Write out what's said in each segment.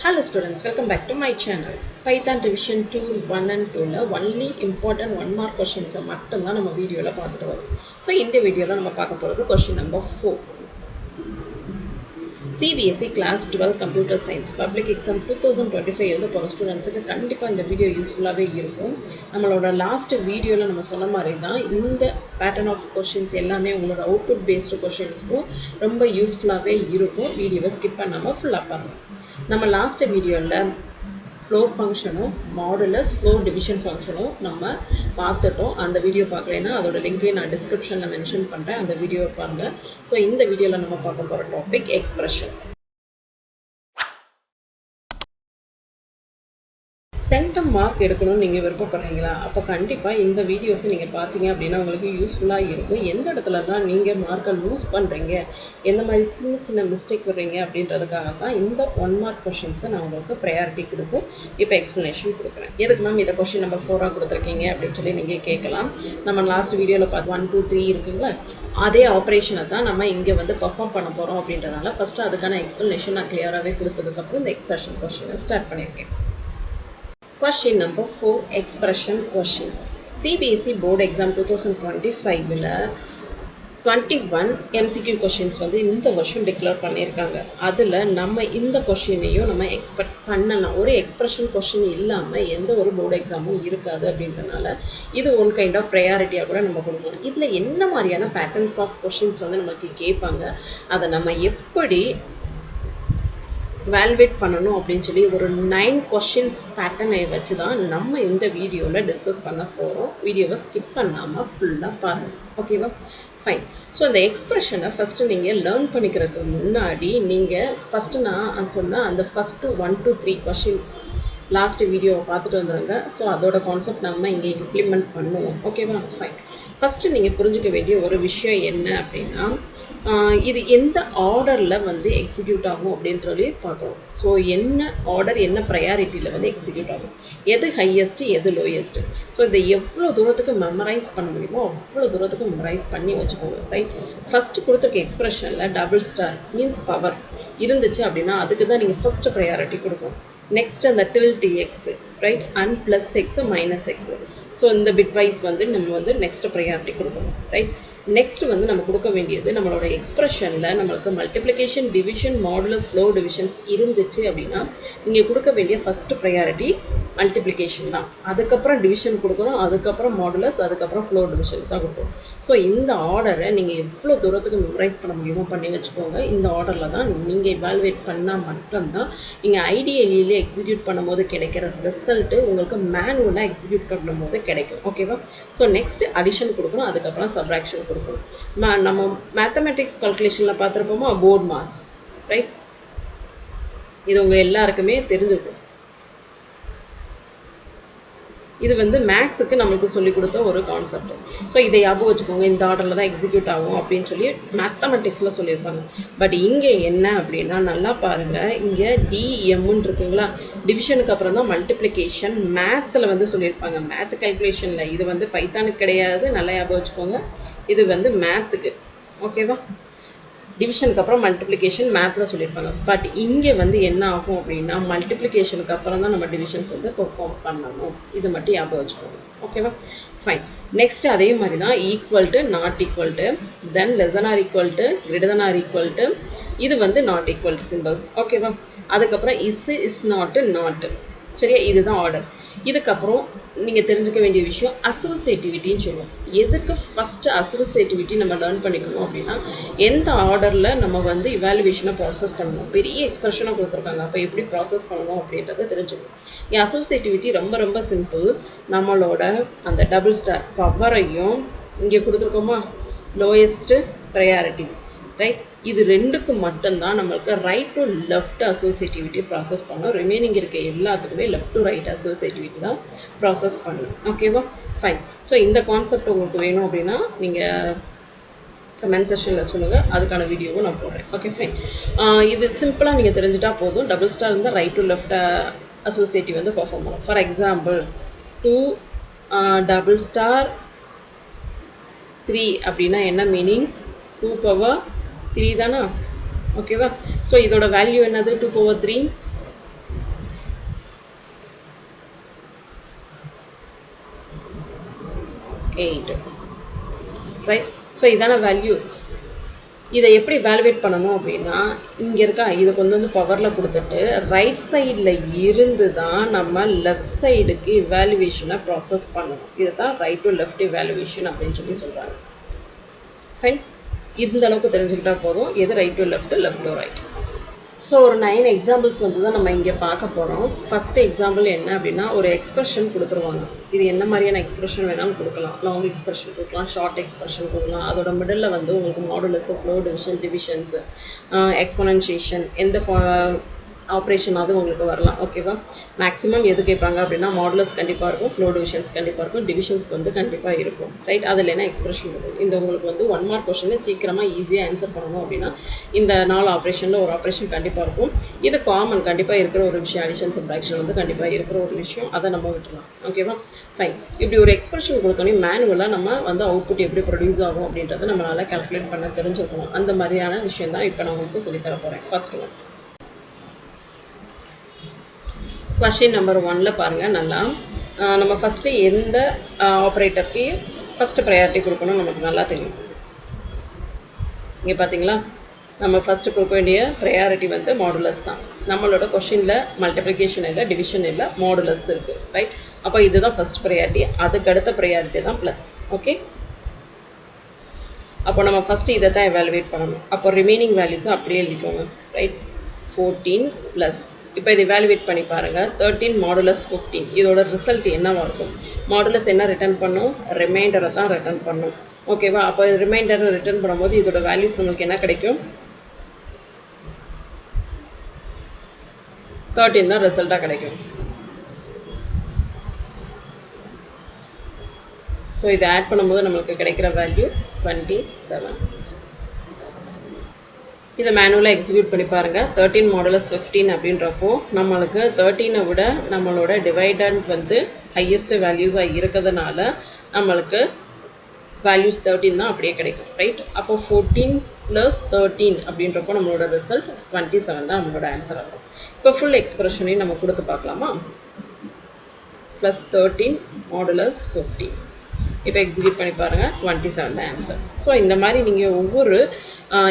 Hello students, welcome back to my channels. Python revision tool 1 and 2 only important 1 mark questions மட்டும் தான் நம்ம வீடியோல பார்த்துட்டு வரோம். So இந்த வீடியோல நம்ம பார்க்க போறது question number 4. CBSE class 12 computer science public exam 2025 எழுத போற ஸ்டூடண்ட்ஸ்க்கு கண்டிப்பா இந்த வீடியோ யூஸ்ஃபுல்லாவே இருக்கும். நம்மளோட லாஸ்ட் வீடியோல நம்ம சொன்ன மாதிரி தான் இந்த pattern of questions எல்லாமே உங்களோட output based questions-க்கும் ரொம்ப யூஸ்ஃபுல்லாவே இருக்கும். வீடியோவை ஸ்கிப் பண்ணாம ஃபுல்லா பாருங்க. நம்ம லாஸ்ட் வீடியோவில் ஃப்ளோ ஃபங்க்ஷனும் மாடுலஸ் ஃப்ளோ டிவிஷன் ஃபங்க்ஷனும் நம்ம பார்த்துட்டோம். அந்த வீடியோ பார்க்கலைன்னா அதோட லிங்க்கே நான் டிஸ்கிரிப்ஷனில் மென்ஷன் பண்ணுறேன், அந்த வீடியோவை பாருங்கள். ஸோ இந்த வீடியோவில் நம்ம பார்க்க போகிற டாபிக் எக்ஸ்பிரஷன். சென்டம் மார்க் எடுக்கணும்னு நீங்கள் விருப்பப்படுறீங்களா? அப்போ கண்டிப்பாக இந்த வீடியோஸை நீங்கள் பார்த்தீங்க அப்படின்னா உங்களுக்கு யூஸ்ஃபுல்லாக இருக்கும். எந்த இடத்துல தான் நீங்கள் மார்க்கை லூஸ் பண்ணுறீங்க, எந்த மாதிரி சின்ன சின்ன மிஸ்டேக் வர்றீங்க அப்படின்றதுக்காக தான் இந்த 1 மார்க் கொஷின்ஸை நான் உங்களுக்கு ப்ரையாரிட்டி கொடுத்து இப்போ எக்ஸ்ப்ளனேஷன் கொடுக்குறேன். எதுக்கு மேம் இதை கொஷின் நம்பர் 4 கொடுத்துருக்கீங்க அப்படின்னு சொல்லி நீங்கள் கேட்கலாம். நம்ம லாஸ்ட் வீடியோவில் பார்த்து 1 2 3 இருக்குங்களா, அதே ஆப்ரேஷனை தான் நம்ம இங்கே வந்து பர்ஃபார்ம் பண்ண போகிறோம். அப்படின்றனால ஃபஸ்ட்டு அதுக்கான எக்ஸ்ப்ளனேஷன் நான் கிளியராகவே கொடுத்ததுக்கப்புறம் இந்த எக்ஸ்பிரஷன் கொஷினை ஸ்டார்ட் பண்ணியிருக்கேன். Question number 4 expression question. CBSE board exam 2025 21 MCQ questions வந்து இந்த வருஷம் டிக்ளேர் பண்ணியிருக்காங்க. அதில் நம்ம இந்த கொஷினையும் நம்ம எக்ஸ்பெக்ட் பண்ணலாம். ஒரு எக்ஸ்பிரஷன் கொஷின் இல்லாமல் எந்த ஒரு போர்டு எக்ஸாமும் இருக்காது. அப்படின்றனால இது ஒன் கைண்ட் ஆஃப் ப்ரையாரிட்டியாக கூட நம்ம கொடுக்கலாம். இதில் என்ன மாதிரியான பேட்டர்ன்ஸ் ஆஃப் கொஷின்ஸ் வந்து நமக்கு கேட்பாங்க, அதை நம்ம எப்படி வேல்வேட் பண்ணணும் அப்படின்னு சொல்லி ஒரு 9 கொஷின்ஸ் பேட்டர்னை வச்சு தான் நம்ம இந்த வீடியோவில் டிஸ்கஸ் பண்ண போகிறோம். வீடியோவை ஸ்கிப் பண்ணாமல் ஃபுல்லாக பாருங்கள், ஓகேவா? ஃபைன். ஸோ அந்த எக்ஸ்ப்ரெஷனை ஃபஸ்ட்டு நீங்கள் லேர்ன் பண்ணிக்கிறதுக்கு முன்னாடி நீங்கள் ஃபஸ்ட்டு நான் சொன்னால் அந்த ஃபஸ்ட்டு 1 to 3 கொஷின்ஸ் லாஸ்ட் வீடியோவை பார்த்துட்டு வந்துடுங்க. ஸோ அதோட கான்செப்ட் நம்ம இங்கே இம்ப்ளிமெண்ட் பண்ணுவோம், ஓகேவா? ஃபைன். ஃபஸ்ட்டு நீங்கள் புரிஞ்சிக்க வேண்டிய ஒரு விஷயம் என்ன அப்படின்னா, இது எந்த ஆர்டரில் வந்து எக்ஸிக்யூட் ஆகும் அப்படின்றதே பார்க்கணும். ஸோ என்ன ஆர்டர், என்ன ப்ரையாரிட்டியில் வந்து எக்ஸிக்யூட் ஆகும், எது ஹையஸ்ட்டு எது லோயஸ்ட்டு. ஸோ இதை எவ்வளோ தூரத்துக்கு மெமரைஸ் பண்ண முடியுமோ அவ்வளோ தூரத்துக்கு மெமரைஸ் பண்ணி வச்சுக்கோங்க, ரைட்? ஃபஸ்ட்டு கொடுத்துருக்க எக்ஸ்ப்ரெஷனில் டபுள் ஸ்டார் மீன்ஸ் பவர் இருந்துச்சு அப்படின்னா அதுக்கு தான் நீங்கள் ஃபஸ்ட்டு ப்ரையாரிட்டி கொடுக்கணும். நெக்ஸ்ட் அந்த tilde x, right, and plus x minus x. So இந்த பிட்வைஸ் வந்து நம்ம வந்து நெக்ஸ்ட் ப்ரையாரிட்டி கொடுக்கணும், ரைட்? நெக்ஸ்ட் வந்து நம்ம கொடுக்க வேண்டியது நம்மளோட எக்ஸ்ப்ரெஷனில் நம்மளுக்கு multiplication, division, modulus, floor divisions இருந்துச்சு அப்படின்னா நீங்கள் கொடுக்க வேண்டிய ஃபஸ்ட்டு ப்ரையாரிட்டி மல்டிப்ளிகேஷன் தான். அதுக்கப்புறம் டிவிஷன் கொடுக்குறோம், அதுக்கப்புறம் மாடுலஸ், அதுக்கப்புறம் ஃப்ளோ டிவிஷன் தான் கொடுக்குறோம். ஸோ இந்த ஆர்டரை நீங்கள் எவ்வளோ தூரத்துக்கு மெமரைஸ் பண்ண முடியுமோ பண்ணி வச்சுக்கோங்க. இந்த ஆர்டரில் தான் நீங்கள் இவால்வேட் பண்ணால் மட்டும்தான் நீங்கள் ஐடியலியில் எக்ஸிக்யூட் பண்ணும்போது கிடைக்கிற ரிசல்ட்டு உங்களுக்கு மேனுவலாக எக்ஸிக்யூட் பண்ணும்போது கிடைக்கும், ஓகேவா? ஸோ நெக்ஸ்ட்டு அடிஷன் கொடுக்கணும், அதுக்கப்புறம் சப்ராக்ஷன் கொடுக்கணும். நம்ம மேத்தமெட்டிக்ஸ் கால்குலேஷனில் பார்த்துருப்போமோ போர்ட் மாஸ், ரைட்? இது உங்கள் எல்லாருக்குமே தெரிஞ்சிருக்கும். இது வந்து மேக்ஸுக்கு நம்மளுக்கு சொல்லிக் கொடுத்த ஒரு கான்செப்ட். ஸோ இதை ஞாபகம் வச்சுக்கோங்க, இந்த ஆர்டரில் தான் எக்ஸிக்யூட் ஆகும் அப்படின்னு சொல்லி மேத்தமெட்டிக்ஸில் சொல்லியிருப்பாங்க. பட் இங்கே என்ன அப்படின்னா நல்லா பாருங்கள், இங்கே டிஎம்முன்னு இருக்குங்களா, டிவிஷனுக்கு அப்புறம் தான் மல்டிப்ளிகேஷன் மேத்தில் வந்து சொல்லியிருப்பாங்க. மேத் கால்குலேஷனில் இது வந்து பைத்தானுக்கு கிடையாது, நல்லா ஞாபகம் வச்சுக்கோங்க. இது வந்து மேத்துக்கு, ஓகேவா? டிவிஷனுக்கு அப்புறம் மல்டிப்ளிகேஷன் மேத்தில் சொல்லியிருப்பாங்க. பட் இங்கே வந்து என்ன ஆகும் அப்படின்னா மல்டிப்ளிகேஷனுக்கு அப்புறம் தான் நம்ம டிவிஷன்ஸ் வந்து பெர்ஃபார்ம் பண்ணணும். இது மட்டும் ஞாபகம் வச்சுக்கோங்க, ஓகேவா? ஃபைன். நெக்ஸ்ட்டு அதே மாதிரி தான் equal to, not equal to, then less than or equal to, greater than or equal to, இது வந்து நாட் ஈக்குவல் டு சிம்பிள்ஸ், ஓகேவா? அதுக்கப்புறம் இஸ் நாட்டு, நாட்டு, சரியா? இதுதான் ஆர்டர். இதுக்கப்புறம் நீங்கள் தெரிஞ்சுக்க வேண்டிய விஷயம் அசோசியேட்டிவிட்டின்னு சொல்லுவோம். எதுக்கு ஃபஸ்ட்டு அசோசியேட்டிவிட்டி நம்ம லேர்ன் பண்ணிக்கணும் அப்படின்னா, எந்த ஆர்டரில் நம்ம வந்து இவாலுவேஷனை ப்ராசஸ் பண்ணணும். பெரிய எக்ஸ்பிரஷனாக கொடுத்துருக்காங்க, அப்போ எப்படி ப்ராசஸ் பண்ணணும் அப்படின்றத தெரிஞ்சுக்கணும். இங்கே அசோசியேட்டிவிட்டி ரொம்ப ரொம்ப சிம்பிள். நம்மளோட அந்த டபுள் ஸ்டார் பவரையும் இங்கே கொடுத்துருக்கோமா, லோயஸ்ட்டு ப்ரையாரிட்டி, ரைட்? இது ரெண்டுக்கு மட்டும்தான் நம்மளுக்கு right to left associativity process பண்ணோம். ரிமைனிங் இருக்க எல்லாத்துக்குமே லெஃப்ட் டு ரைட் அசோசியேட்டிவிட்டி தான் ப்ராசஸ் பண்ணணும், ஓகேவா? ஃபைன். ஸோ இந்த கான்செப்ட் உங்களுக்கு வேணும் அப்படின்னா நீங்கள் கமெண்ட் செக்ஷனில் சொல்லுங்கள், அதுக்கான வீடியோவும் நான் போடுறேன், ஓகே? ஃபைன். இது சிம்பிளாக நீங்கள் தெரிஞ்சுட்டா போதும். டபுள் ஸ்டார் இருந்தால் ரைட் டு லெஃப்ட் அசோசியேட்டிவ் வந்து பர்ஃபார்ம் பண்ணும். ஃபார் எக்ஸாம்பிள் 2 டபுள் ஸ்டார் 3 அப்படின்னா என்ன மீனிங்? 2 power 3 தானா, ஓகேவா? ஸோ இதோட வேல்யூ என்னது? 2 power 3 8 ரைட். ஸோ இதான வேல்யூ. இதை எப்படி வேல்யூவேட் பண்ணணும் அப்படின்னா இங்கே இருக்கா இதுக்கு வந்து பவரில் கொடுத்துட்டு ரைட் சைடில் இருந்து தான் நம்ம லெஃப்ட் சைடுக்கு இவாலுவேஷனை ப்ராசஸ் பண்ணணும். இது தான் ரைட் டு லெஃப்ட் இவாலுவேஷன் அப்படின்னு சொல்லி சொல்கிறாங்க. ஃபைன். இந்த அளவுக்கு தெரிஞ்சுக்கிட்டா போதும் எது right to left, left to right. So ஒரு 9 எக்ஸாம்பிள்ஸ் வந்து தான் நம்ம இங்கே பார்க்க போகிறோம். ஃபஸ்ட்டு எக்ஸாம்பிள் என்ன அப்படின்னா ஒரு எக்ஸ்பிரஷன் கொடுத்துருவாங்க. இது என்ன மாதிரியான எக்ஸ்பிரஷன் வேணாலும் கொடுக்கலாம். லாங் எக்ஸ்பிரஷன் கொடுக்கலாம், ஷார்ட் எக்ஸ்பிரஷன் கொடுக்கலாம். அதோட மிடில் வந்து உங்களுக்கு மாடுலஸ், ஃப்ளோ டிவிஷன், டிவிஷன்ஸு, எக்ஸ்பொனன்ஷியேஷன், எந்த ஆப்ரேஷன் அது உங்களுக்கு வரலாம். ஓகேவா. மேக்ஸிமம் எது கேட்பாங்க அப்படின்னா மாடுலஸ் கண்டிப்பாக இருக்கும், ஃப்ளோ டிவிஷன்ஸ் கண்டிப்பாக இருக்கும், டிவிஷன்ஸ்க்கு வந்து கண்டிப்பாக இருக்கும். ரைட். அதில் என்ன எக்ஸ்பிரஷன் இருக்கும். இந்த உங்களுக்கு வந்து 1 மார்க் கொஷனை சீக்கிரமாக ஈஸியாக ஆன்சர் பண்ணணும் அப்படின்னா இந்த 4 ஆப்ரேஷனில் ஒரு ஆப்ரேஷன் கண்டிப்பாக இருக்கும். இது காமன் கண்டிப்பாக இருக்கிற ஒரு விஷயம். அடிஷன் சப்ட்ராக்ஷன் வந்து கண்டிப்பாக இருக்கிற ஒரு விஷயம். அதை நம்ம விட்டுலாம். ஓகேவா. ஃபைன். இப்படி ஒரு எக்ஸ்பிரஷன் கொடுத்தோன்னே மேனுவலாக நம்ம வந்து அவுட்புட் எப்படி ப்ரொடியூஸ் ஆகும் அப்படின்றத நம்மளால் கால்குலேட் பண்ண தெரிஞ்சிருக்கணும். அந்த மாதிரியான விஷயம் தான் இப்போ நான் உங்களுக்கு சொல்லித்தர போகிறேன். ஃபர்ஸ்ட் ஒன் கொஷின் நம்பர் 1ல் பாருங்கள். நல்லா நம்ம ஃபஸ்ட்டு எந்த ஆப்ரேட்டருக்கு ஃபஸ்ட்டு ப்ரையாரிட்டி கொடுக்கணும் நமக்கு நல்லா தெரியும். இங்கே பார்த்தீங்களா நம்ம ஃபஸ்ட்டு கொடுக்க வேண்டிய ப்ரையாரிட்டி வந்து மாடுலஸ் தான். நம்மளோட கொஷினில் மல்டிப்ளிகேஷன் இல்லை, டிவிஷன் இல்லை, மாடுலஸ் இருக்குது. ரைட். அப்போ இதுதான் ஃபஸ்ட் ப்ரையாரிட்டி. அதுக்கு அடுத்த ப்ரையாரிட்டி தான் ப்ளஸ். ஓகே. அப்போ நம்ம ஃபஸ்ட்டு இதை தான் எவாலுவேட் பண்ணணும். அப்போ ரிமைனிங் வேல்யூஸும் அப்படியே எழுதிக்கோங்க. ரைட். 14 ப்ளஸ் இப்போ இது எவாலுவேட் பண்ணி பாருங்கள். 13 மாடுலஸ் 15. இதோட ரிசல்ட் என்னவாக இருக்கும். மாடுலஸ் என்ன ரிட்டர்ன் பண்ணும், ரிமைண்டரை தான் ரிட்டர்ன் பண்ணும். ஓகேவா. அப்போ ரிமைண்டரை ரிட்டர்ன் பண்ணும்போது இதோட வேல்யூஸ் நம்மளுக்கு என்ன கிடைக்கும், 13 தான் ரிசல்ட்டாக கிடைக்கும். ஸோ இதை ஆட் பண்ணும்போது நம்மளுக்கு கிடைக்கிற வேல்யூ 27. இதை மேனுவலாக எக்ஸிக்யூட் பண்ணி பாருங்கள். 13 மாடுலஸ் 15 அப்படின்றப்போ நம்மளுக்கு 13 விட நம்மளோட டிவைடண்ட் வந்து ஹையஸ்ட்டு வேல்யூஸாக இருக்கிறதுனால நம்மளுக்கு வேல்யூஸ் 13 தான் அப்படியே கிடைக்கும். ரைட். அப்போ 14 + 13 அப்படின்றப்போ நம்மளோட ரிசல்ட் 27 தான் நம்மளோட ஆன்சர் ஆகும். இப்போ ஃபுல் எக்ஸ்பிரஷனையும் நம்ம கொடுத்து பார்க்கலாமா. +13 மாடுலஸ் 15. இப்போ எக்ஸிக்யூட் பண்ணி பாருங்கள். 27 தான் ஆன்சர். ஸோ இந்த மாதிரி நீங்கள் ஒவ்வொரு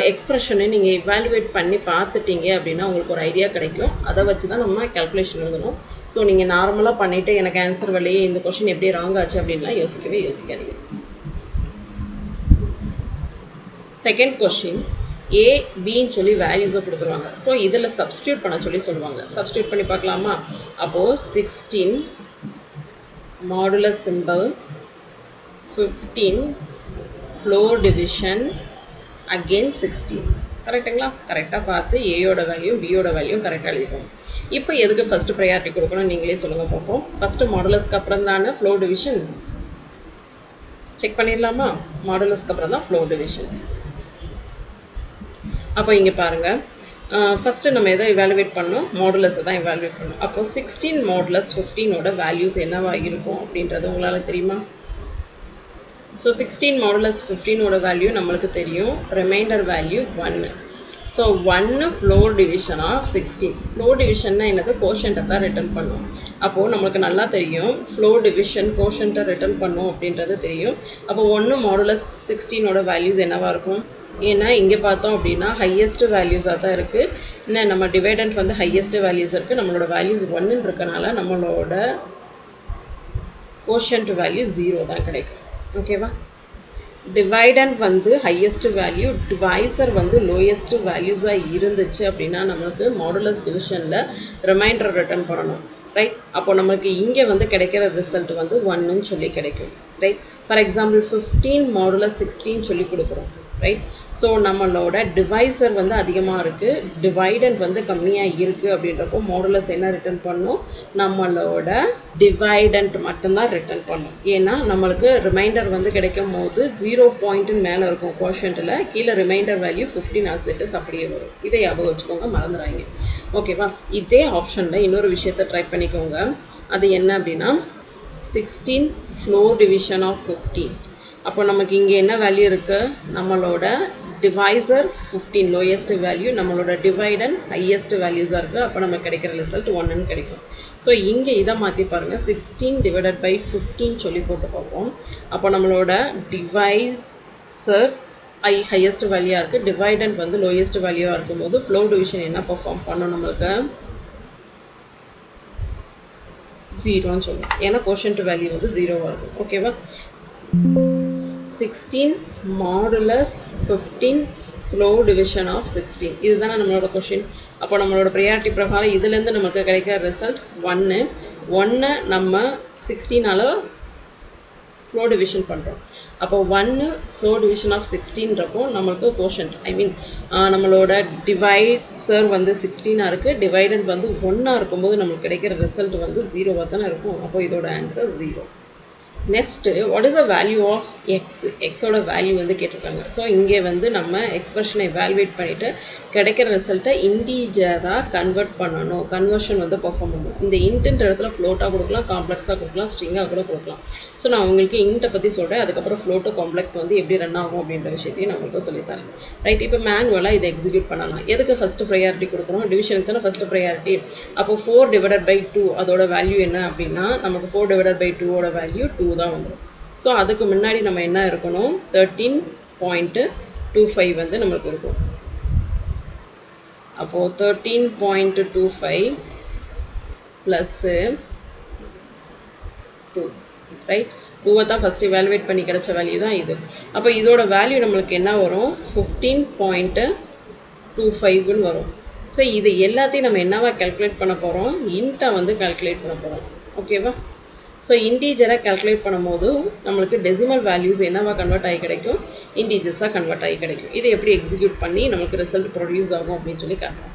எக்ஸ்ப்ரெஷனை நீங்கள் இவாலுவேட் பண்ணி பார்த்துட்டீங்க அப்படின்னா உங்களுக்கு ஒரு ஐடியா கிடைக்கும். அதை வச்சு தான் நம்ம கேல்குலேஷன் எழுதணும். ஸோ நீங்கள் நார்மலாக பண்ணிவிட்டு எனக்கு ஆன்சர் வரலையே, இந்த கொஷின் எப்படி ராங் ஆச்சு அப்படின்லாம் யோசிக்காதீங்க. செகண்ட் கொஷின் ஏ பின்னு சொல்லி வேல்யூஸை கொடுத்துருவாங்க. ஸோ இதில் சப்ஸ்டியூட் பண்ண சொல்லுவாங்க. சப்ஸ்டியூட் பண்ணி பார்க்கலாமா. அப்போது 16 modulus simple 15 flow division again 16. கரெக்டுங்களா. கரெக்டாக பார்த்து ஏயோட வேல்யூ பியோட வேல்யூ கரெக்டாக எழுதிக்கணும். இப்போ எதுக்கு ஃபஸ்ட்டு ப்ரையாரிட்டி கொடுக்கணும் நீங்களே சொல்லுங்கள் பார்ப்போம். ஃபஸ்ட்டு மாடுலஸ்க்கு அப்புறம் தானே ஃப்ளோ டிவிஷன். செக் பண்ணிடலாமா. மாடுலஸ்க்கு அப்புறம் தான் ஃப்ளோ டிவிஷன். அப்போ இங்கே பாருங்கள். ஃபஸ்ட்டு நம்ம எதை இவாலுவேட் பண்ணோம், மாடுலஸை தான் இவாலுவேட் பண்ணோம். அப்போது 16 மாடுலஸ் 15ஓட வேல்யூஸ் என்னவாக இருக்கும் அப்படின்றது உங்களால் தெரியுமா. ஸோ 16 மாடுலஸ் 15ஓட வேல்யூ நம்மளுக்கு தெரியும். Reminder value 1. So 1 floor division of 16. Floor டிவிஷன்னா என்னது, கோஷன்ட்டை தான் ரிட்டர்ன் பண்ணும். அப்போது நம்மளுக்கு நல்லா தெரியும் ஃப்ளோ டிவிஷன் கோஷன்ட்டை ரிட்டர்ன் பண்ணும் அப்படின்றது தெரியும். அப்போ 1 மாடுலஸ் 16ஓட வேல்யூஸ் என்னவாக இருக்கும். ஏன்னா இங்கே பார்த்தோம் அப்படின்னா ஹையஸ்ட்டு வேல்யூஸாக தான் இருக்குது. இன்னும் நம்ம டிவைடண்ட் வந்து ஹையஸ்ட்டு வேல்யூஸ் இருக்குது. நம்மளோட வேல்யூஸ் 1ன்னு இருக்கனால நம்மளோட கோஷன்ட் வேல்யூ 0 தான் கிடைக்கும். ஓகேவா. டிவைடண்ட் வந்து ஹையஸ்ட் வேல்யூ, டிவைசர் வந்து லோயஸ்ட் வேல்யூஸாக இருந்துச்சு அப்படின்னா நம்மளுக்கு மாடுலஸ் டிவிஷனில் ரிமைண்டர் ரிட்டர்ன் பண்ணணும். ரைட். அப்போ நமக்கு இங்கே வந்து கிடைக்கிற ரிசல்ட் வந்து 1ன்னு சொல்லி கிடைக்கும். ரைட். ஃபார் எக்ஸாம்பிள் 15 மாடுலஸ் 16 சொல்லி கொடுக்குறோம். ரைட். ஸோ நம்மளோட டிவைசர் வந்து அதிகமாக இருக்குது, டிவைடண்ட் வந்து கம்மியாக இருக்குது அப்படின்றப்போ மாடுலஸ் என்ன ரிட்டர்ன் பண்ணும், நம்மளோட டிவைடண்ட் மட்டும்தான் ரிட்டர்ன் பண்ணும். ஏன்னா நம்மளுக்கு ரிமைண்டர் வந்து கிடைக்கும் போது 0 மேலே இருக்கும் கோஷன்ட்டில், கீழே ரிமைண்டர் வேல்யூ 15 ஆசிட்டஸ் அப்படியே வரும். இதை ஞாபகம் வச்சுக்கோங்க, மறந்துடாங்க. ஓகேவா. இதே ஆப்ஷனில் இன்னொரு விஷயத்தை ட்ரை பண்ணிக்கோங்க. அது என்ன அப்படின்னா 16 ஃப்ளோ டிவிஷன் ஆஃப் 15. அப்போ நமக்கு இங்கே என்ன வேல்யூ இருக்குது, நம்மளோட டிவைசர் 15 லோயஸ்ட் வேல்யூ, நம்மளோட டிவைடன் ஹையஸ்ட் வேல்யூஸாக இருக்குது. அப்போ நம்ம கிடைக்கிற ரிசல்ட் 1ன்னு கிடைக்கும். ஸோ இங்கே இதை மாற்றி பாருங்கள், 16 டிவைடட் பை 15 சொல்லி போட்டு பார்ப்போம். அப்போ நம்மளோட டிவைசர் ஹையஸ்ட் வேல்யூவாக இருக்குது, டிவைடன்ட் வந்து லோயஸ்ட் வேல்யூவாக இருக்கும்போது ஃப்ளோ டிவிஷன் என்ன பெர்ஃபார்ம் பண்ணணும், நம்மளுக்கு 0ன்னு சொல்லுவோம். ஏன்னா கோஷன்ட் வேல்யூ வந்து 0வாக இருக்கும். ஓகேவா? 16 மாடுலஸ் 15 ஃப்ளோ டிவிஷன் ஆஃப் 16, இதுதானே நம்மளோட கொஷின். அப்போ நம்மளோட ப்ரையாரிட்டி பிரகாரம் இதுலேருந்து நமக்கு கிடைக்கிற ரிசல்ட் 1 நம்ம 16ஆல் ஃப்ளோ டிவிஷன் பண்ணுறோம். அப்போ 1 ஃப்ளோ டிவிஷன் ஆஃப் 16ன்றப்போ நம்மளுக்கு கோஷன்ட், ஐ மீன் நம்மளோட டிவைசர் வந்து 16ஆக இருக்குது, டிவைடன்ட் வந்து 1ஆக இருக்கும்போது நம்மளுக்கு கிடைக்கிற ரிசல்ட் வந்து 0வாக தானே இருக்கும். அப்போ இதோட answer 0. Next, what is the value of x? எக்ஸோட வேல்யூ வந்து கேட்டிருக்காங்க. ஸோ இங்கே வந்து நம்ம எக்ஸ்பிரஷனை எவாலுவேட் பண்ணிவிட்டு கிடைக்கிற ரிசல்ட்டை இன்டீஜராக கன்வெர்ட் பண்ணணும். கன்வர்ஷன் வந்து பர்ஃபார்ம் பண்ணணும். இந்த இன்ட்டுன்ற இடத்துல ஃப்ளோட்டாக கொடுக்கலாம், காம்ப்ளெக்ஸாக கொடுக்கலாம், ஸ்ட்ரிங்காக கூட கொடுக்கலாம். ஸோ நான் உங்களுக்கு இன்ட்டை பற்றி சொல்கிறேன், அதுக்கப்புறம் ஃப்ளோட்டு காம்ப்ளெக்ஸ் வந்து எப்படி ரன் ஆகும் அப்படின்ற விஷயத்தையும் நான் உங்களுக்கு சொல்லித்தரேன். ரைட், இப்போ மேனுவலாக இதை எக்ஸிக்யூட் பண்ணலாம். எதுக்கு ஃபஸ்ட்டு ப்ரையாரிட்டி கொடுக்குறோம்? டிவிஷனுக்கு தானே ஃபஸ்ட்டு ப்ரையாரிட்டி. அப்போ 4 டிவைடட் பை 2 அதோட வேல்யூ என்ன அப்படின்னா, நமக்கு 4 டிவைடட் பை 2ஓட வேல்யூ 2 தான் வந்துடும். ஸோ அதுக்கு முன்னாடி நம்ம என்ன இருக்கணும், 13.25 வந்து நம்மளுக்கு இருக்கும். அப்போது 13.25 +2, ரைட், 2 தான் ஃபஸ்ட்டு எவாலுவேட் பண்ணி கிடச்ச வேல்யூ தான் இது. அப்போ இதோட வேல்யூ நம்மளுக்கு என்ன வரும், 15.25ன்னு வரும். ஸோ இது எல்லாத்தையும் நம்ம என்னவா கால்குலேட் பண்ண போகிறோம், இன்ட்டை வந்து கால்குலேட் பண்ண போகிறோம். ஓகேவா? ஸோ இன்டீஜரை கால்குலேட் பண்ணும்போது நம்மளுக்கு டெசிமல் வேல்யூஸ் என்னவா கன்வெர்ட் ஆகி கிடைக்கும், இன்டீஜர்ஸாக கன்வெர்ட் ஆகி கிடைக்கும். இதை எப்படி எக்ஸிக்யூட் பண்ணி நமக்கு ரிசல்ட் ப்ரொடியூஸ் ஆகும் அப்படின்னு சொல்லி காட்டுறோம்.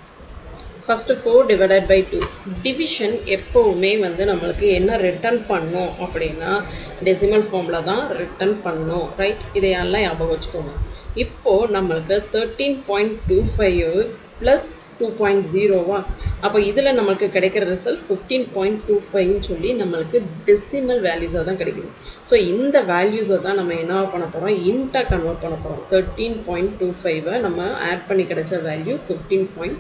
ஃபஸ்ட்டு 4 டிவைடட் பை 2 டிவிஷன் எப்போவுமே வந்து நம்மளுக்கு என்ன ரிட்டர்ன் பண்ணும் அப்படின்னா டெசிமல் ஃபார்மில் தான் ரிட்டர்ன் பண்ணும். ரைட், இதையெல்லாம் ஞாபகம் வச்சுக்கோங்க. இப்போது நம்மளுக்கு 13.25 + 2.0வா, அப்போ இதில் நம்மளுக்கு கிடைக்கிற ரிசல்ட் 15.25ன்னு சொல்லி நம்மளுக்கு டெசிமல் வேல்யூஸாக தான் கிடைக்குது. ஸோ இந்த வேல்யூஸை தான் நம்ம என்ன பண்ண போகிறோம், இன்ட்டாக கன்வெர்ட் பண்ண போகிறோம். 13.25 நம்ம ஆட் பண்ணி கிடைச்ச வேல்யூ 15.25.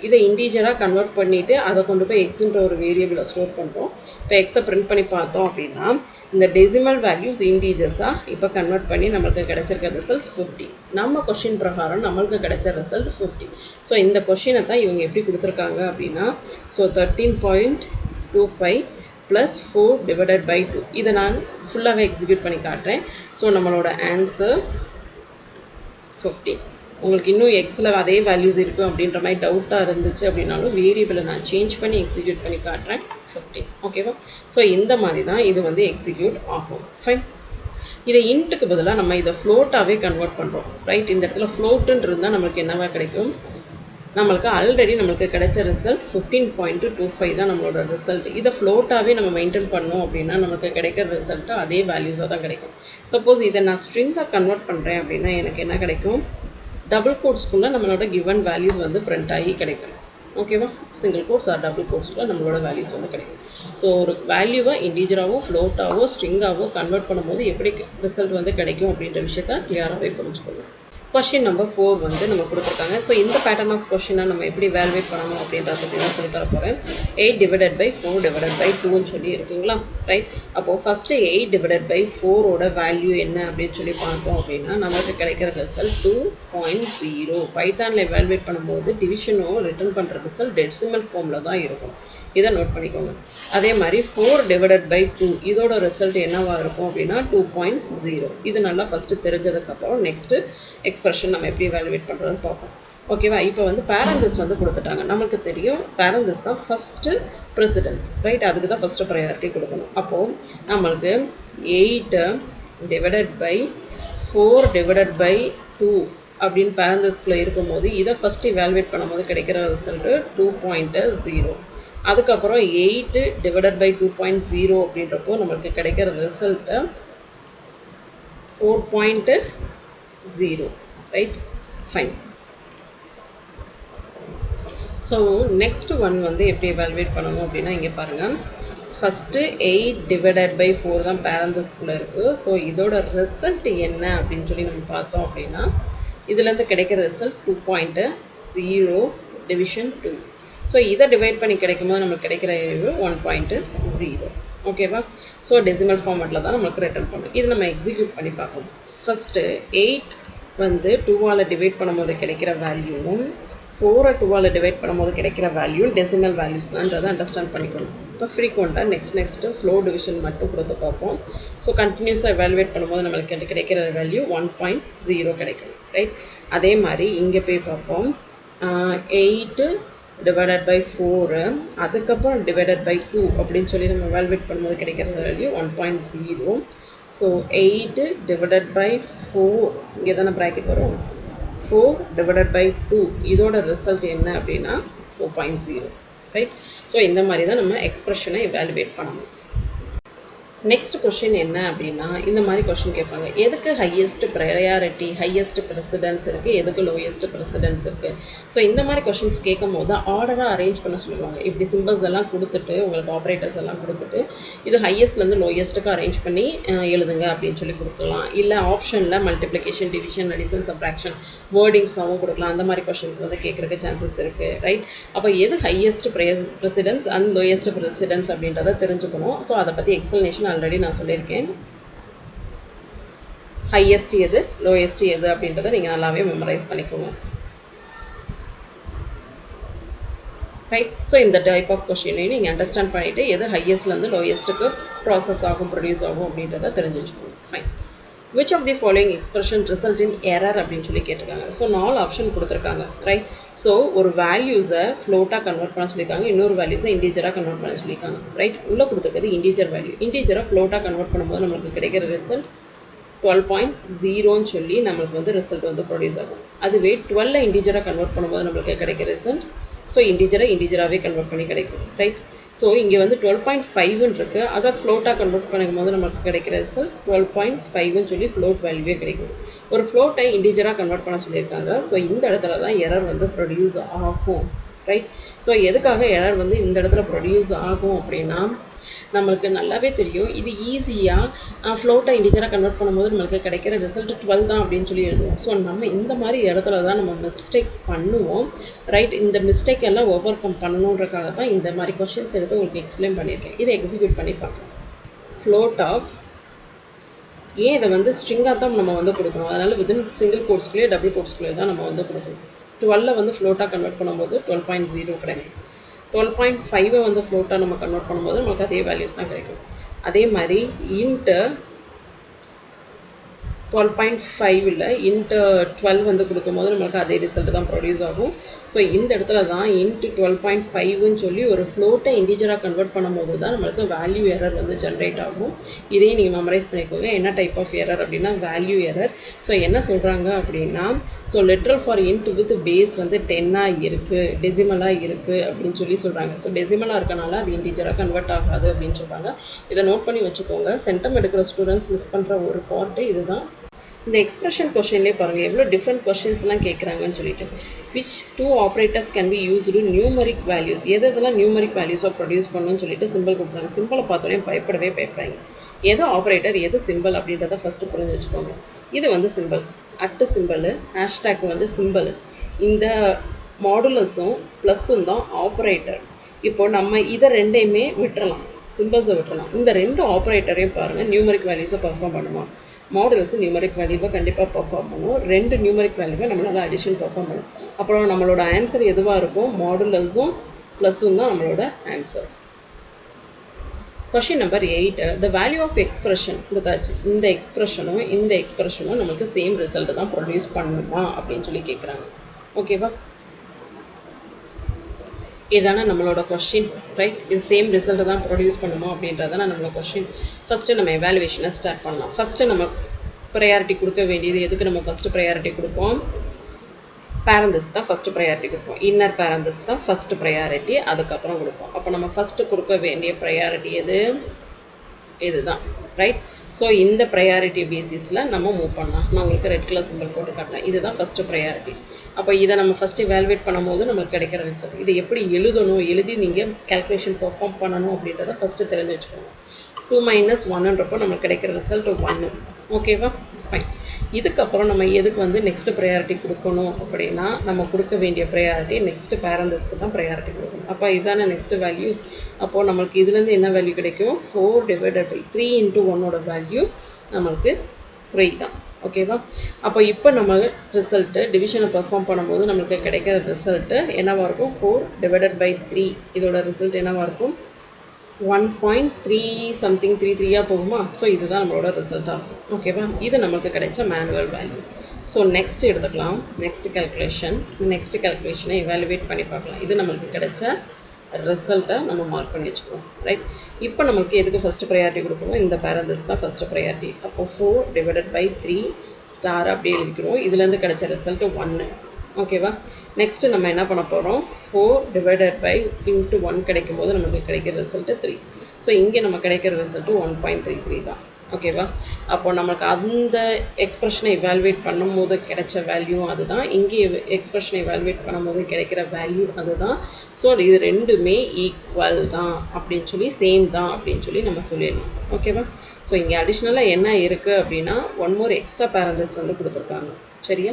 இதை இன்டீஜராக கன்வெர்ட் பண்ணிவிட்டு அதை கொண்டு போய் எக்ஸுன்ற ஒரு வேரியபிளை ஸ்டோர் பண்ணுறோம். இப்போ எக்ஸை பிரிண்ட் பண்ணி பார்த்தோம் அப்படின்னா இந்த டெசிமல் வேல்யூஸ் இன்டீஜர்ஸாக இப்போ கன்வெர்ட் பண்ணி நம்மளுக்கு கிடைச்சிருக்க ரிசல்ட்ஸ் 50. நம்ம கொஷின் பிரகாரம் நம்மளுக்கு கிடைச்ச ரிசல்ட் 50. ஸோ இந்த கொஷினை தான் இவங்க எப்படி கொடுத்துருக்காங்க அப்படின்னா, ஸோ 13.25 + 4 டிவைடட் பை 2 இதை நான் ஃபுல்லாகவே எக்ஸிக்யூட் பண்ணி காட்டுறேன். ஸோ நம்மளோட ஆன்சர் 15. உங்களுக்கு இன்னும் எக்ஸில் அதே வேல்யூஸ் இருக்குது அப்படின்ற மாதிரி டவுட்டாக இருந்துச்சு அப்படின்னாலும் வேரியபிளை நான் சேஞ்ச் பண்ணி எக்ஸிக்யூட் பண்ணி காட்டுறேன். 15. ஓகேவா? ஸோ இந்த மாதிரி தான் இது வந்து எக்ஸிக்யூட் ஆகும். ஃபைன். இதை இன்ட்டுக்கு பதிலாக நம்ம இதை ஃப்ளோட்டாகவே கன்வெர்ட் பண்ணுறோம். ரைட், இந்த இடத்துல ஃப்ளோட்டுன்னு இருந்தால் நம்மளுக்கு என்னவா கிடைக்கும், நம்மளுக்கு ஆல்ரெடி நம்மளுக்கு கிடைச்ச ரிசல்ட் 15.25 தான் நம்மளோட ரிசல்ட். இதை ஃப்ளோட்டாகவே நம்ம மெயின்டைன் பண்ணோம் அப்படின்னா நமக்கு கிடைக்கிற ரிசல்ட்டு அதே வேல்யூஸாக தான் கிடைக்கும். சப்போஸ் இதை நான் ஸ்ட்ரிங்காக கன்வெர்ட் பண்ணுறேன் அப்படின்னா எனக்கு என்ன கிடைக்கும், டபுள் கோட்ஸ்குள்ளே நம்மளோட கிவன் வேல்யூஸ் வந்து பிரிண்ட் ஆகி கிடைக்கும். ஓகேவா? சிங்கிள் கோட்ஸ் ஆர் டபுள் கோட்ஸ்குள்ளே நம்மளோட வேல்யூஸ் வந்து கிடைக்கும். ஸோ ஒரு வேல்யூவை இன்டீஜராகவோ ஃப்ளோட்டாவோ ஸ்ட்ரிங்காவோ கன்வெர்ட் பண்ணும்போது எப்படி ரிசல்ட் வந்து கிடைக்கும் அப்படின்ற விஷயத்த கிளியராகவே புரிஞ்சுக்கணும். கொஷின் நம்பர் 4 வந்து நம்ம கொடுத்துருக்காங்க. ஸோ இந்த பேட்டர்ன் ஆஃப் கொஷினை நம்ம எப்படி வேல்யூவேட் பண்ணணும் அப்படின்றத பற்றி தான் சொல்லி தர போகிறேன். 8 டிவைடட் பை 4 டிவைடட் பை 2ன்னு சொல்லி இருக்குங்களா? ரைட், அப்போது ஃபஸ்ட்டு 8 டிவைடட் பை 4ஓட வேல்யூ என்ன அப்படின்னு சொல்லி பார்த்தோம் அப்படின்னா நமக்கு கிடைக்கிற ரிசல்ட் 2.0. பைத்தானில் வேல்யூவேட் பண்ணும்போது டிவிஷனோ ரிட்டர்ன் பண்ணுற ரிசல்ட் டெசிமல் ஃபார்மில் தான் இருக்கும். இதை நோட் பண்ணிக்கோங்க. அதே மாதிரி 4 டிவைடட் பை 2 இதோட ரிசல்ட் என்னவாக இருக்கும் அப்படின்னா 2.0. இது நல்லா ஃபஸ்ட்டு தெரிஞ்சதுக்கப்புறம் நெக்ஸ்ட்டு எக்ஸ்பிரஷன் நம்ம எப்படி வேல்யூவேட் பண்ணுறோன்னு பார்ப்போம். ஓகேவா? இப்போ வந்து பேரந்தஸ் வந்து கொடுத்துட்டாங்க. நமக்கு தெரியும் பேரந்தஸ் தான் ஃபஸ்ட்டு ப்ரெசிடென்ஸ். ரைட், அதுக்கு தான் ஃபஸ்ட்டு ப்ரையாரிட்டி கொடுக்கணும். அப்போது நம்மளுக்கு 8 டிவைடட் பை 4 டிவைடட் பை 2 அப்படின்னு பேரந்தஸ்குள்ளே இருக்கும்போது இதை ஃபஸ்ட்டு வேல்யூவேட் பண்ணும்போது கிடைக்கிற ரிசல்ட்டு 2.0. அதுக்கப்புறம் 8 டிவைடட் பை 2.0 அப்படின்றப்போ நம்மளுக்கு கிடைக்கிற result 4.0. Right, fine. So next one வந்து எப்படி எவாலுவேட் பண்ணணும் அப்படின்னா இங்கே பாருங்கள், ஃபஸ்ட்டு 8 டிவைடட் பை 4 தான் பேரந்தஸ்குள்ளே இருக்குது. ஸோ இதோட ரிசல்ட் என்ன அப்படின்னு சொல்லி நம்ம பார்த்தோம் அப்படின்னா இதுலேருந்து கிடைக்கிற ரிசல்ட் 2.0 டிவிஷன் 2. ஸோ இதை டிவைட் பண்ணி கிடைக்கும்போது நம்மளுக்கு கிடைக்கிற 1.0. ஓகேவா? ஸோ டெசிமல் ஃபார்மேட்டில் தான் நம்மளுக்கு ரிட்டர்ன் பண்ணணும். இது நம்ம எக்ஸிக்யூட் பண்ணி பார்க்கணும். ஃபஸ்ட்டு 8 வந்து 2ஆல் டிவைட் பண்ணும்போது கிடைக்கிற வேல்யூவும் 4 2ஆல் டிவைட் பண்ணும்போது கிடைக்கிற வேல்யூ டெசிமல் வேல்யூஸ் தான்ன்றதை அண்டர்ஸ்டாண்ட் பண்ணிக்கணும். இப்போ ஃப்ரீக்வெண்ட்டாக நெக்ஸ்ட்டு ஃப்ளோ டிவிஷன் மட்டும் கொடுத்து பார்ப்போம். ஸோ கண்டினியூஸாக எவாலுவேட் பண்ணும்போது நம்மளுக்கு கிடைக்கிற வேல்யூ 1.0 கிடைக்கும். ரைட்? அதே மாதிரி இங்கே போய் பார்ப்போம். 8 டிவைடட் பை 4 அதுக்கப்புறம் டிவைடட் பை 2 அப்படின்னு சொல்லி நம்ம எவாலுவேட் பண்ணும்போது கிடைக்கிற வேல்யூ 1.0. ஸோ 8 டிவைடட் பை 4 இங்கே தானே ப்ராக்கெட் வரும். 4 டிவைடட் பை 2 இதோட ரிசல்ட் என்ன அப்படின்னா 4.0. ரைட்? ஸோ இந்த மாதிரி தான் நம்ம எக்ஸ்ப்ரெஷனை எவாலுவேட் பண்ணணும். நெக்ஸ்ட் கொஷின் என்ன அப்படின்னா இந்த மாதிரி கொஷின் கேட்பாங்க. எதுக்கு ஹையஸ்ட் ப்ரையாரிட்டி, ஹையஸ்ட் ப்ரெசிடென்ஸ் இருக்குது, எதுக்கு லோயஸ்ட் ப்ரெசிடென்ஸ் இருக்குது. ஸோ இந்த மாதிரி கொஷின்ஸ் கேட்கும் போது ஆர்டராக அரேஞ்ச் பண்ண சொல்லுவாங்க. இப்படி சிம்பிள்ஸ் எல்லாம் கொடுத்துட்டு உங்களுக்கு ஆப்ரேட்டர்ஸ் எல்லாம் கொடுத்துட்டு இது ஹையஸ்ட்லேருந்து லோயஸ்ட்டுக்கு அரேஞ்ச் பண்ணி எழுதுங்க அப்படின்னு சொல்லி கொடுத்துடலாம். இல்லை ஆப்ஷனில் மல்டிப்ளிகேஷன், டிவிஷன், அடிஷன், சப்ராக்ஷன் வேர்டிங்ஸ்னாவும் கொடுக்கலாம். அந்த மாதிரி கொஷின்ஸ் வந்து கேட்குறதுக்கு சான்சஸ் இருக்குது. ரைட்? அப்போ எது highest precedence and lowest precedence அப்படின்றத தெரிஞ்சுக்கணும். ஸோ அதை பற்றி எக்ஸ்ப்ளனேஷன் ஆல்ரெடி நான் சொல்லியிருக்கேன். ஹையஸ்ட் எது, லோயஸ்ட் எது அப்படின்றத நீங்கள் நல்லாவே மெமரைஸ் பண்ணிக்கோங்க. ரைட்? ஸோ இந்த டைப் ஆஃப் கொஷினையும் நீங்கள் அண்டர்ஸ்டாண்ட் பண்ணிவிட்டு எது ஹையஸ்ட்லேருந்து லோயஸ்ட்டுக்கு ப்ராசஸ் ஆகும், ப்ரொடியூஸ் ஆகும் அப்படின்றத தெரிஞ்சு வச்சுக்கோங்க. Fine. Which of the following expression result in error அப்படின்னு சொல்லி கேட்டிருக்காங்க. ஸோ 4 ஆப்ஷன் கொடுத்துருக்காங்க. ரைட்? ஸோ ஒரு வேல்யூஸை ஃப்ளோட்டாக கன்வெர்ட் பண்ண சொல்லியிருக்காங்க, இன்னொரு வேல்யூஸை இன்டீஜராக கன்வெர்ட் பண்ண சொல்லியிருக்காங்க. ரைட்? உள்ளே கொடுத்துருக்கிறது இன்டீஜர் வேல்யூ. இன்டீஜரை ஃப்ளோட்டாக கன்வெர்ட் பண்ணும்போது நம்மளுக்கு கிடைக்கிற ரிசல்ட் 12.0ன்னு சொல்லி நம்மளுக்கு வந்து ரிசல்ட் வந்து ப்ரொடியூஸ் ஆகும். அதுவே 12 இன்டீஜராக கன்வெர்ட் பண்ணும்போது நம்மளுக்கு கிடைக்கிற ரிசல்ட் ஸோ இன்டீஜராகவே கன்வெர்ட் பண்ணி கிடைக்கும். ரைட்? ஸோ இங்கே வந்து 12.5ன்னு இருக்குது. அதை ஃப்ளோட்டாக கன்வெர்ட் பண்ணும்போது நமக்கு கிடைக்கிற ரிசல்ட் 12.5ன்னு சொல்லி ஃப்ளோட் வேல்யூவே கிடைக்கும். ஒரு ஃப்ளோட்டை இன்டீஜராக கன்வெர்ட் பண்ண சொல்லியிருக்காங்க. ஸோ இந்த இடத்துல தான் எரர் வந்து ப்ரொடியூஸ் ஆகும். ரைட்? ஸோ எதுக்காக எரர் வந்து இந்த இடத்துல ப்ரொடியூஸ் ஆகும் அப்படின்னா நம்மளுக்கு நல்லாவே தெரியும். இது ஈஸியாக ஃப்ளோட்டை இன்டீஜராக கன்வெர்ட் பண்ணும்போது நம்மளுக்கு கிடைக்கிற ரிசல்ட் 12 தான் அப்படின்னு சொல்லி எழுதுவோம். ஸோ நம்ம இந்த மாதிரி இடத்துல தான் நம்ம மிஸ்டேக் பண்ணுவோம். ரைட்? இந்த மிஸ்டேக் எல்லாம் ஓவர் கம் பண்ணணுன்றக்காக தான் இந்த மாதிரி கொஷின்ஸ் எடுத்து உங்களுக்கு எக்ஸ்பிளைன் பண்ணியிருக்கேன். இதை எக்ஸிக்யூட் பண்ணி பார்க்கலாம். ஃப்ளோட் ஆஃப் ஏன் இதை வந்து ஸ்ட்ரிங்காக தான் நம்ம வந்து கொடுக்கணும். அதனால் வித்தின் சிங்கிள் கோட்ஸ்குள்ளேயே டபுள் கோட்ஸ்குள்ளேயே தான் நம்ம வந்து கொடுக்கணும். 12 வந்து ஃப்ளோட்டாக கன்வெர்ட் பண்ணும்போது 12.0 கிடைக்கும். 12.5 வந்து ஃப்ளோட்டாக நம்ம கன்வெர்ட் பண்ணும்போது நமக்கு அதே வேல்யூஸ் தான் கிடைக்கும். அதே மாதிரி இன்ட்டு 12.5ல் இன்ட்டு 12 வந்து கொடுக்கும்போது நம்மளுக்கு அதே ரிசல்ட் தான் ப்ரொடியூஸ் ஆகும். ஸோ இந்த இடத்துல தான் இன்ட்டு 12.5ன்னு சொல்லி ஒரு ஃப்ளோட்டை இன்டீஜராக கன்வெர்ட் பண்ணும்போது தான் நம்மளுக்கு வேல்யூ எரர் வந்து ஜென்ரேட் ஆகும். இதையும் நீங்கள் மெமரைஸ் பண்ணிக்கோங்க. என்ன டைப் ஆஃப் எரர் அப்படின்னா வேல்யூ எரர். ஸோ என்ன சொல்கிறாங்க அப்படின்னா so literal for int with base வந்து 10ஆக இருக்குது, டெசிமலாக இருக்குது அப்படின்னு சொல்லி சொல்கிறாங்க. ஸோ டெசிமலாக இருக்கனால அது இன்டீஜராக கன்வெர்ட் ஆகாது அப்படின்னு சொல்கிறாங்க. இதை நோட் பண்ணி வச்சுக்கோங்க. சென்டம் எடுக்கிற ஸ்டூடெண்ட்ஸ் மிஸ் பண்ணுற ஒரு பார்ட்டு இதுதான். இந்த எக்ஸ்பிரஷன் கொஷின்லேயே பாருங்கள் எவ்வளோ டிஃப்ரெண்ட் கொஷின்ஸ்லாம் கேட்குறாங்கன்னு சொல்லிட்டு. Which 2 operators can be used numeric values, எதெல்லாம் நியூமரிக் வேல்யூஸாக ப்ரொடியூஸ் பண்ணணும்னு சொல்லிட்டு சிம்பிள் கொடுக்குறாங்க. சிம்பிளை பார்த்தோன்னே பயப்படவே பயப்படுறாங்க. எது ஆப்ரேட்டர் எது சிம்பிள் அப்படின்றத ஃபஸ்ட்டு புரிஞ்சு வச்சுக்கோங்க. இது வந்து சிம்பிள், அட்டு சிம்பிள், ஹேஷ்டேக் வந்து சிம்பிள். இந்த மாடுலஸும் ப்ளஸ்ஸும் தான் ஆப்ரேட்டர். இப்போது நம்ம இதை ரெண்டையுமே விட்டுறலாம், சிம்பிள்ஸை விட்டுறலாம். இந்த 2 ஆப்ரேட்டரையும் பாருங்கள் நியூமரிக் வேல்யூஸை பர்ஃபார்ம் பண்ணுமா. மாடுலஸ் நியூமரிக் வேல்யூவை கண்டிப்பாக பர்ஃபார்ம் பண்ணுவோம். 2 நியூமரிக் வேல்யூவை நம்மளால் அடிஷன் பர்ஃபார்ம் பண்ணும். அப்புறம் நம்மளோட ஆன்சர் எதுவாக இருக்கும், மாடுலஸும் ப்ளஸ்ஸும் தான் நம்மளோட answer. Question number 8, the value of expression கொடுத்தாச்சு. இந்த எக்ஸ்பிரஷனும் நமக்கு சேம் ரிசல்ட் தான் ப்ரொடியூஸ் பண்ணுமா அப்படின்னு சொல்லி கேட்குறாங்க. ஓகேவா? இதுதானே நம்மளோட கொஷின். ரைட்? இது சேம் ரிசல்ட்டை தான் ப்ரொடியூஸ் பண்ணுமா அப்படின்றதான நம்மளோட கொஷின். ஃபஸ்ட்டு நம்ம எவாலுவேஷனை ஸ்டார்ட் பண்ணலாம். ஃபஸ்ட்டு நம்ம ப்ரையாரிட்டி கொடுக்க வேண்டியது எதுக்கு நம்ம ஃபஸ்ட்டு ப்ரையாரிட்டி கொடுப்போம், பேரந்தஸ் தான் ஃபஸ்ட்டு ப்ரையாரிட்டி கொடுப்போம். இன்னர் பேரந்தஸ் தான் ஃபஸ்ட்டு ப்ரையாரிட்டி, அதுக்கப்புறம் கொடுப்போம். அப்போ நம்ம ஃபஸ்ட்டு கொடுக்க வேண்டிய ப்ரையாரிட்டி இதுதான். ரைட்? ஸோ இந்த ப்ரையாரிட்டி பேசிஸில் நம்ம மூவ் பண்ணலாம். நான் உங்களுக்கு ரெட் கலர் சிம்பிள் போட்டு காட்டினேன். இதுதான் ஃபஸ்ட்டு ப்ரையாரிட்டி. அப்போ இதை நம்ம ஃபஸ்ட்டு வேல்யூவேட் பண்ணும்போது நம்மளுக்கு கிடைக்கிற ரிசல்ட். இதை எப்படி எழுதி நீங்கள் கேல்குலேஷன் பெர்ஃபார்ம் பண்ணணும் அப்படின்றத ஃபஸ்ட்டு தெரிஞ்சு வச்சுக்கோங்க. 2 - 1ன்றப்போ நம்மளுக்கு கிடைக்கிற ரிசல்ட் 1. ஓகேவா? ஃபைன். இதுக்கப்புறம் நம்ம எதுக்கு வந்து நெக்ஸ்ட்டு ப்ரையாரிட்டி கொடுக்கணும் அப்படின்னா, நம்ம கொடுக்க வேண்டிய ப்ரையாரிட்டி நெக்ஸ்ட்டு பேரந்தஸ்க்கு தான் ப்ரையாரிட்டி கொடுக்கணும். அப்போ இதான நெக்ஸ்ட்டு வேல்யூஸ். அப்போது நம்மளுக்கு இதுலேருந்து என்ன வேல்யூ கிடைக்கும்? 4 டிவைடட் பை 3 இன்ட்டு 1ஓட வேல்யூ நம்மளுக்கு 3 தான். ஓகேவா? அப்போ இப்போ நம்ம ரிசல்ட்டு டிவிஷனை பெர்ஃபார்ம் பண்ணும்போது நம்மளுக்கு கிடைக்கிற ரிசல்ட்டு என்னவாக இருக்கும்? 4 டிவைடட் பை 3. இதோட ரிசல்ட் என்னவாக இருக்கும்? 1.3 சம்திங் 33 போகுமா? ஸோ இதுதான் நம்மளோட ரிசல்ட்டாக இருக்கும். ஓகேவா? இது நம்மளுக்கு கிடைச்ச மேனுவல் வேல்யூ. ஸோ நெக்ஸ்ட் எடுத்துக்கலாம். Next calculation. இந்த நெக்ஸ்ட் கேல்குலேஷனை எவாலுவேட் பண்ணி பார்க்கலாம். இது நம்மளுக்கு கிடைச்ச ரிசல்ட்டை நம்ம மார்க் பண்ணி வச்சுக்கிறோம். ரைட்? இப்போ நம்மளுக்கு எதுக்கு ஃபஸ்ட்டு ப்ரையாரிட்டி கொடுக்கணும்? இந்த பேரந்தஸ் தான் ஃபஸ்ட்டு ப்ரையாரிட்டி. அப்போது 4 டிவைடட் பை 3 ஸ்டார் அப்படியே எழுதிக்கிறோம். இதுலேருந்து கிடைச்ச ரிசல்ட்டு 1. ஓகேவா? நெக்ஸ்ட்டு நம்ம என்ன பண்ண போகிறோம்? 4 டிவைடட் பை இன்ட்டு 1 கிடைக்கும் போது நமக்கு கிடைக்கிற ரிசல்ட்டு 3. ஸோ இங்கே நம்ம கிடைக்கிற ரிசல்ட்டு 1.33 தான். ஓகேவா? அப்போது நமக்கு அந்த எக்ஸ்ப்ரெஷனை இவாலுவேட் பண்ணும்போது கிடைச்ச வேல்யூ அதுதான், இங்கே எக்ஸ்ப்ரெஷனை இவாலுவேட் பண்ணும்போது கிடைக்கிற வேல்யூ அதுதான். ஸோ இது ரெண்டுமே ஈக்குவல் தான் அப்படின்னு சொல்லி, சேம் தான் அப்படின்னு சொல்லி நம்ம சொல்லிடணும். ஓகேவா? ஸோ இங்கே அடிஷ்னலாக என்ன இருக்குது அப்படின்னா, ஒன் மோர் எக்ஸ்ட்ரா பேரந்தஸ் வந்து கொடுத்துருக்காங்க. சரியா?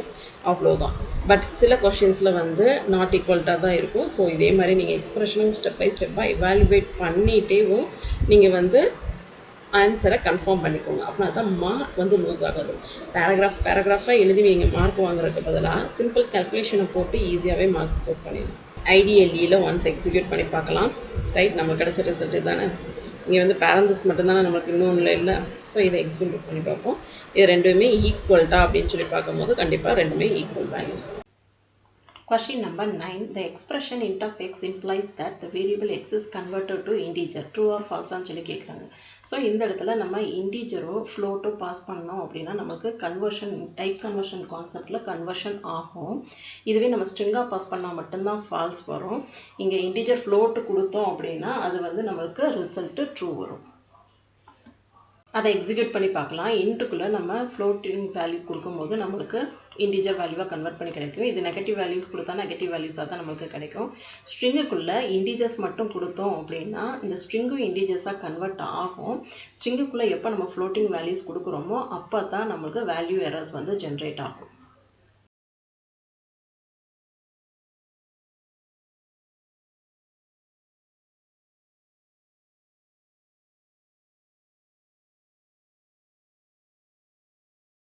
அவ்வளோதான். பட் சில கொஷின்ஸில் வந்து நாட் ஈக்குவல்ட்டாக தான் இருக்கும். ஸோ இதே மாதிரி நீங்கள் எக்ஸ்ப்ரெஷனும் ஸ்டெப் பை ஸ்டெப்பாக இவாலுவேட் பண்ணிட்டேவும் நீங்கள் வந்து ஆன்சரை கன்ஃபார்ம் பண்ணிக்கோங்க. அப்படின்னா தான் மார்க் வந்து லூஸ் ஆகாது. பேராகிராஃபாக எழுதி நீங்கள் மார்க் வாங்குறதுக்கு பதிலாக சிம்பிள் கேல்குலேஷனை போட்டு ஈஸியாகவே மார்க் ஸ்கோர் பண்ணிடலாம். ஐடிஎல்இயில் ஒன்ஸ் எக்ஸிக்யூட் பண்ணி பார்க்கலாம். ரைட்? நம்மளுக்கு கிடைச்ச ரிசல்ட் தானே. இங்கே வந்து பேரந்தஸ் மட்டும்தானே நமக்கு இன்னும் இல்லை. ஸோ இதை எக்ஸிக்யூட் பண்ணி பார்ப்போம். இது ரெண்டுமே ஈக்குவல்ட்டா அப்படின்னு சொல்லி பார்க்கும்போது கண்டிப்பாக ரெண்டுமே ஈக்குவல் வேல்யூஸ் தான். Question number 9. The expression int of x implies that the variable x is converted to integer. True or false ஆன்னு சொல்லி கேட்குறாங்க. ஸோ இந்த இடத்துல நம்ம இன்டீஜரோ ஃப்ளோட்டோ பாஸ் பண்ணோம் அப்படின்னா நமக்கு கன்வர்ஷன், டைப் கன்வர்ஷன் கான்செப்டில் கன்வர்ஷன் ஆகும். இதுவே நம்ம ஸ்ட்ரிங்காக பாஸ் பண்ணால் மட்டும்தான் ஃபால்ஸ் வரும். இங்கே இன்டீஜர் ஃப்ளோட்டு கொடுத்தோம் அப்படின்னா அது வந்து நம்மளுக்கு ரிசல்ட்டு ட்ரூ வரும். அதை எக்ஸிக்யூட் பண்ணி பார்க்கலாம். இன்ட்டுக்குள்ளே நம்ம ஃப்ளோட்டிங் வேல்யூ கொடுக்கும்போது நம்மளுக்கு இன்டிஜர் வேல்யூவாக கன்வெர்ட் பண்ணி கிடைக்கும். இது நெகட்டிவ் வேல்யூ கொடுத்தா நெகட்டிவ் வேல்யூஸாக தான் நம்மளுக்கு கிடைக்கும். ஸ்ட்ரிங்குக்குள்ளே இன்டிஜர்ஸ் மட்டும் கொடுத்தோம் அப்படின்னா இந்த ஸ்ட்ரிங்கும் இன்டிஜர்ஸாக கன்வெர்ட் ஆகும். ஸ்ட்ரிங்குக்குள்ளே எப்போ நம்ம ஃப்ளோட்டிங் வேல்யூஸ் கொடுக்குறோமோ அப்போ தான் நம்மளுக்கு வேல்யூ எரர்ஸ் வந்து ஜென்ரேட் ஆகும்.